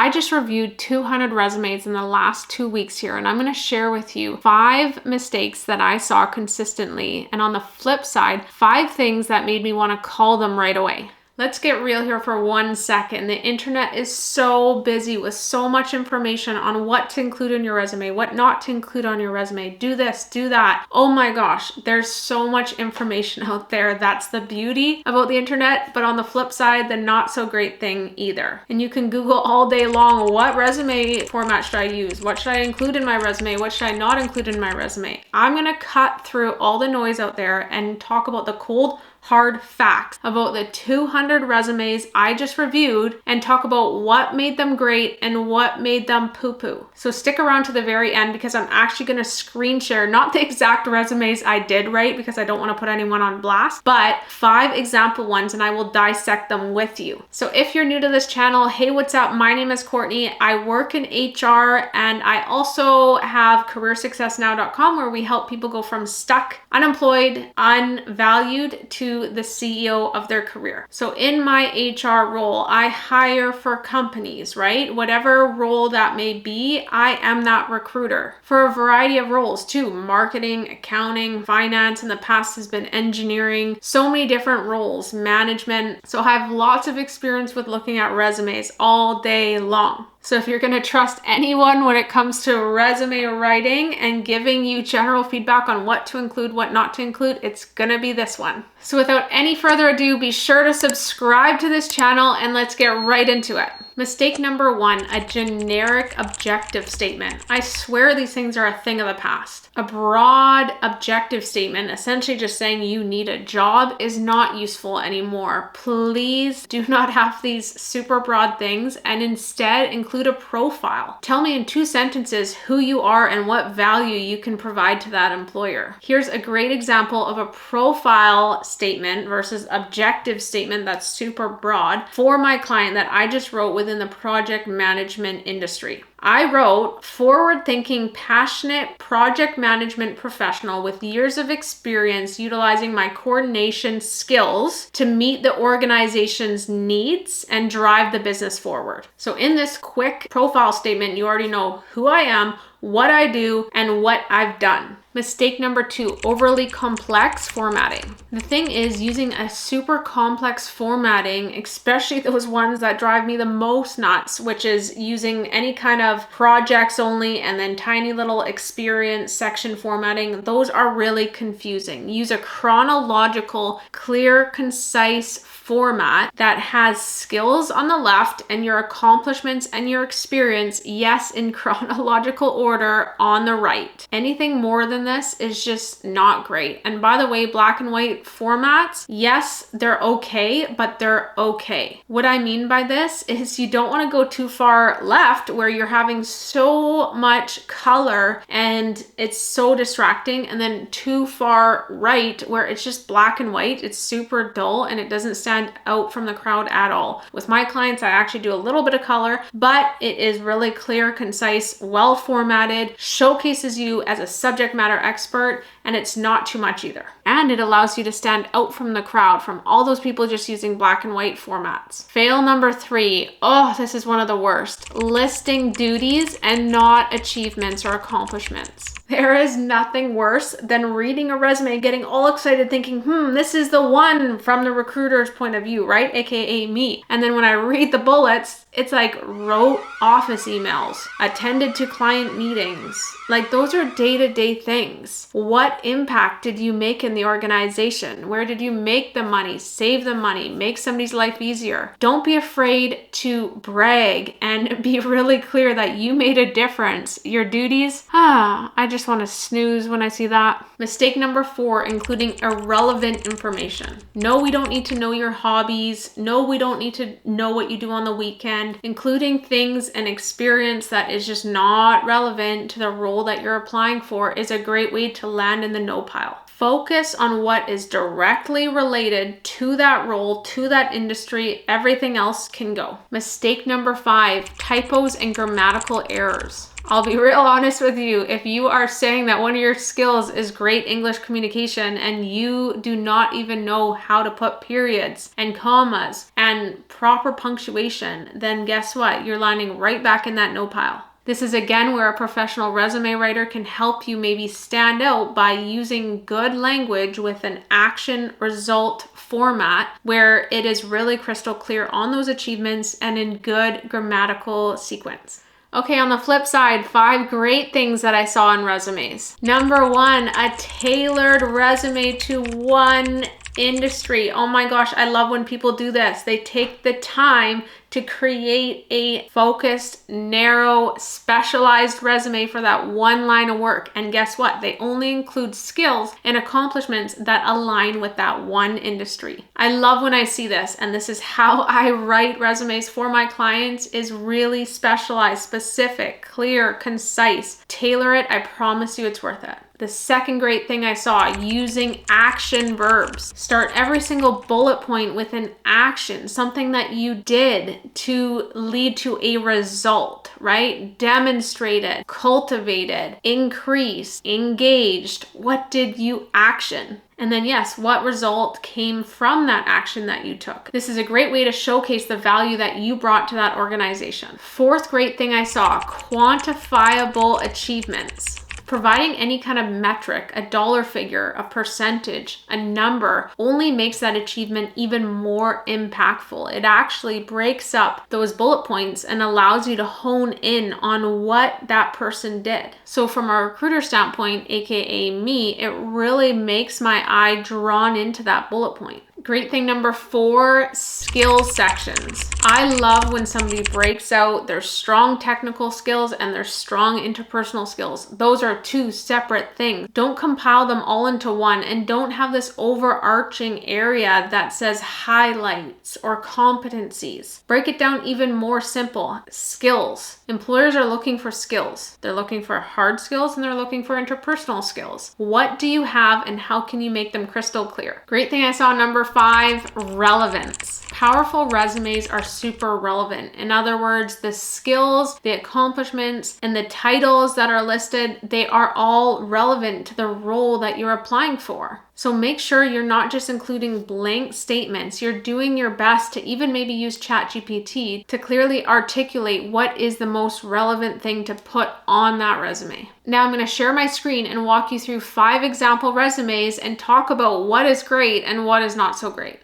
I just reviewed 200 resumes in the last 2 weeks here, and I'm going to share with you 5 mistakes that I saw consistently, and on the flip side, 5 things that made me want to call them right away. Let's get real here for 1 second. The internet is so busy with so much information on what to include in your resume, what not to include on your resume. Do this, do that. Oh my gosh, there's so much information out there. That's the beauty about the internet, but on the flip side, the not so great thing either. And you can Google all day long, what resume format should I use? What should I include in my resume? What should I not include in my resume? I'm gonna cut through all the noise out there and talk about the cold, hard facts about the 200 resumes I just reviewed and talk about what made them great and what made them poo-poo. So stick around to the very end because I'm actually going to screen share, not the exact resumes I did write because I don't want to put anyone on blast, but 5 example ones, and I will dissect them with you. So if you're new to this channel, hey, what's up? My name is Courtney. I work in HR and I also have careersuccessnow.com where we help people go from stuck, unemployed, unvalued to the CEO of their career. So in my HR role, I hire for companies, right? Whatever role that may be, I am that recruiter for a variety of roles too. Marketing, accounting, finance, in the past has been engineering, so many different roles, management. So I have lots of experience with looking at resumes all day long. So if you're going to trust anyone when it comes to resume writing and giving you general feedback on what to include, what not to include, it's going to be this one. So without any further ado, be sure to subscribe to this channel and let's get right into it. Mistake number 1, a generic objective statement. I swear these things are a thing of the past. A broad objective statement, essentially just saying you need a job, is not useful anymore. Please do not have these super broad things and instead include a profile. Tell me in 2 sentences who you are and what value you can provide to that employer. Here's a great example of a profile statement versus objective statement that's super broad for my client that I just wrote within the project management industry. I wrote, forward-thinking, passionate project management professional with years of experience utilizing my coordination skills to meet the organization's needs and drive the business forward. So in this quick profile statement, you already know who I am, what I do, and what I've done. Mistake number 2, overly complex formatting. The thing is, using a super complex formatting, especially those ones that drive me the most nuts, which is using any kind of projects only and then tiny little experience section formatting, those are really confusing. Use a chronological, clear, concise format that has skills on the left and your accomplishments and your experience, yes, in chronological order on the right. Anything more than this is just not great. And by the way, black and white formats, yes, they're okay, but they're okay. What I mean by this is you don't want to go too far left where you're having so much color and it's so distracting, and then too far right where it's just black and white, it's super dull and it doesn't stand out from the crowd at all. With my clients, I actually do a little bit of color, but it is really clear, concise, well formatted, showcases you as a subject matter expert, and it's not too much either. And it allows you to stand out from the crowd, from all those people just using black and white formats. Fail number 3. Oh, this is one of the worst. Listing duties and not achievements or accomplishments. There is nothing worse than reading a resume and getting all excited thinking, this is the one from the recruiter's point of view, right? AKA me. And then when I read the bullets, it's like wrote office emails, attended to client meetings. Like those are day-to-day things. What impact did you make in the organization? Where did you make the money, save the money, make somebody's life easier? Don't be afraid to brag and be really clear that you made a difference. Your duties, I just want to snooze when I see that. Mistake number 4, including irrelevant information. No, we don't need to know your hobbies. No, we don't need to know what you do on the weekend. Including things and experience that is just not relevant to the role that you're applying for is a great way to land in the no pile. Focus on what is directly related to that role, to that industry. Everything else can go. Mistake number 5, typos and grammatical errors. I'll be real honest with you. If you are saying that one of your skills is great English communication and you do not even know how to put periods and commas and proper punctuation, then guess what? You're landing right back in that no pile. This is again where a professional resume writer can help you maybe stand out by using good language with an action result format where it is really crystal clear on those achievements and in good grammatical sequence. Okay, on the flip side, 5 great things that I saw in resumes. Number 1, a tailored resume to one industry. Oh my gosh, I love when people do this. They take the time to create a focused, narrow, specialized resume for that one line of work. And guess what? They only include skills and accomplishments that align with that one industry. I love when I see this, and this is how I write resumes for my clients, is really specialized, specific, clear, concise. Tailor it. I promise you it's worth it. The second great thing I saw, using action verbs. Start every single bullet point with an action, something that you did to lead to a result, right? Demonstrated, cultivated, increased, engaged. What did you action? And then yes, what result came from that action that you took? This is a great way to showcase the value that you brought to that organization. Fourth great thing I saw, quantifiable achievements. Providing any kind of metric, a dollar figure, a percentage, a number, only makes that achievement even more impactful. It actually breaks up those bullet points and allows you to hone in on what that person did. So from a recruiter standpoint, aka me, it really makes my eye drawn into that bullet point. Great thing number 4, skills sections. I love when somebody breaks out their strong technical skills and their strong interpersonal skills. Those are 2 separate things. Don't compile them all into one, and don't have this overarching area that says highlights or competencies. Break it down even more simple. Skills. Employers are looking for skills. They're looking for hard skills and they're looking for interpersonal skills. What do you have and how can you make them crystal clear? Great thing I saw number 5, relevance. Powerful resumes are super relevant. In other words, the skills, the accomplishments, and the titles that are listed, they are all relevant to the role that you're applying for. So make sure you're not just including blank statements. You're doing your best to even maybe use ChatGPT to clearly articulate what is the most relevant thing to put on that resume. Now I'm going to share my screen and walk you through 5 example resumes and talk about what is great and what is not so great.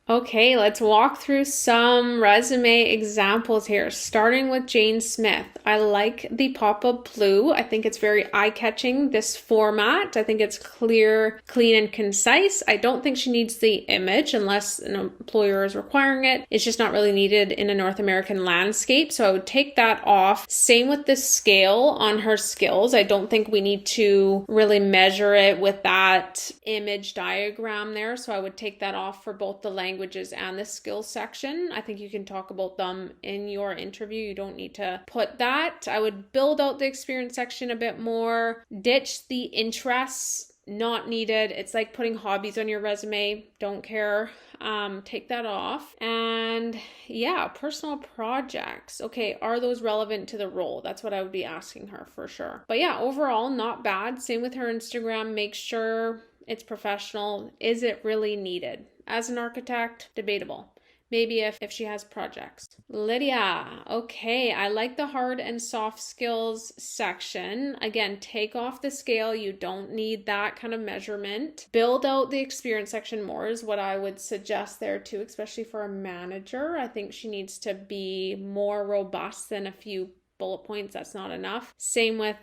Okay, let's walk through some resume examples here, starting with Jane Smith. I like the pop-up blue. I think it's very eye-catching, this format. I think it's clear, clean, and concise. I don't think she needs the image unless an employer is requiring it. It's just not really needed in a North American landscape, so I would take that off. Same with the scale on her skills. I don't think we need to really measure it with that image diagram there, so I would take that off for both the languages and the skills section. I think you can talk about them in your interview. You don't need to put that. I would build out the experience section a bit more. Ditch the interests, not needed. It's like putting hobbies on your resume. Don't care. Take that off. And yeah, personal projects. Okay, are those relevant to the role? That's what I would be asking her for sure. But yeah, overall, not bad. Same with her Instagram. Make sure it's professional. Is it really needed? As an architect, debatable. Maybe if she has projects. Lydia, okay, I like the hard and soft skills section. Again, take off the scale. You don't need that kind of measurement. Build out the experience section more is what I would suggest there too, especially for a manager. I think she needs to be more robust than a few bullet points. That's not enough. Same with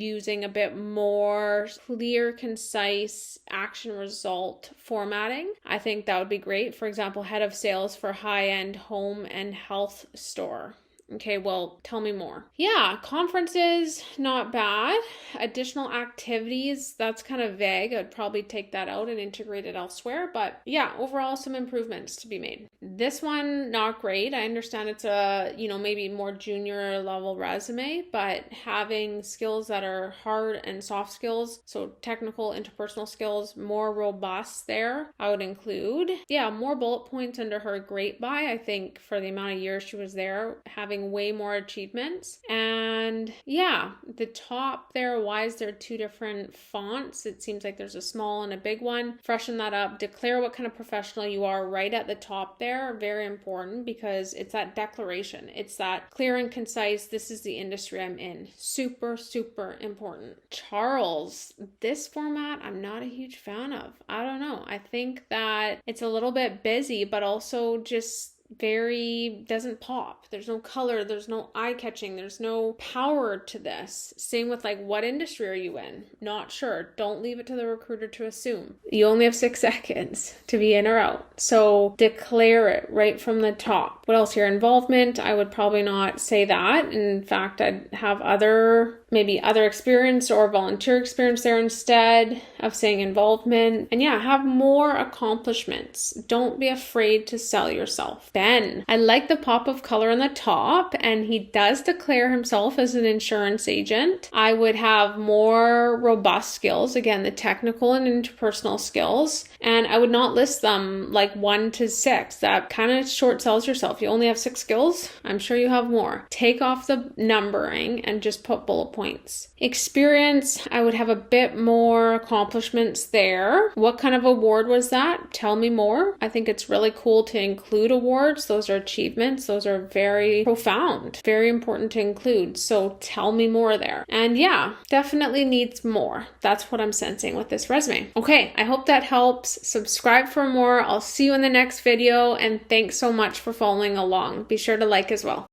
using a bit more clear, concise action result formatting. I think that would be great. For example, head of sales for high-end home and health store. Okay, well, tell me more. Yeah, conferences, not bad. Additional activities, that's kind of vague. I'd probably take that out and integrate it elsewhere. But yeah, overall, some improvements to be made. This one, not great. I understand it's a, maybe more junior level resume, but having skills that are hard and soft skills, so technical, interpersonal skills, more robust there, I would include. Yeah, more bullet points under her great by, I think, for the amount of years she was there, having way more achievements. And yeah, the top there, why is there two different fonts? It seems like there's a small and a big one. Freshen that up. Declare what kind of professional you are right at the top there. Very important, because it's that declaration. It's that clear and concise, this is the industry I'm in. Super, super important. Charles, this format I'm not a huge fan of. I don't know. I think that it's a little bit busy, but also just very doesn't pop. There's no color, there's no eye-catching, there's no power to this. Same with like, what industry are you in? Not sure. Don't leave it to the recruiter to assume. You only have 6 seconds to be in or out. So declare it right from the top. What else? Your involvement, I would probably not say that. In fact, I'd have maybe other experience or volunteer experience there instead of saying involvement. And yeah, have more accomplishments. Don't be afraid to sell yourself. Ben, I like the pop of color on the top, and he does declare himself as an insurance agent. I would have more robust skills, again, the technical and interpersonal skills, and I would not list them like 1 to 6. That kind of short sells yourself. You only have 6 skills. I'm sure you have more. Take off the numbering and just put bullet points. Experience, I would have a bit more accomplishments there. What kind of award was that? Tell me more. I think it's really cool to include awards. Those are achievements. Those are very profound, very important to include. So tell me more there. And yeah, definitely needs more. That's what I'm sensing with this resume. Okay, I hope that helps. Subscribe for more. I'll see you in the next video, and thanks so much for following along. Be sure to like as well.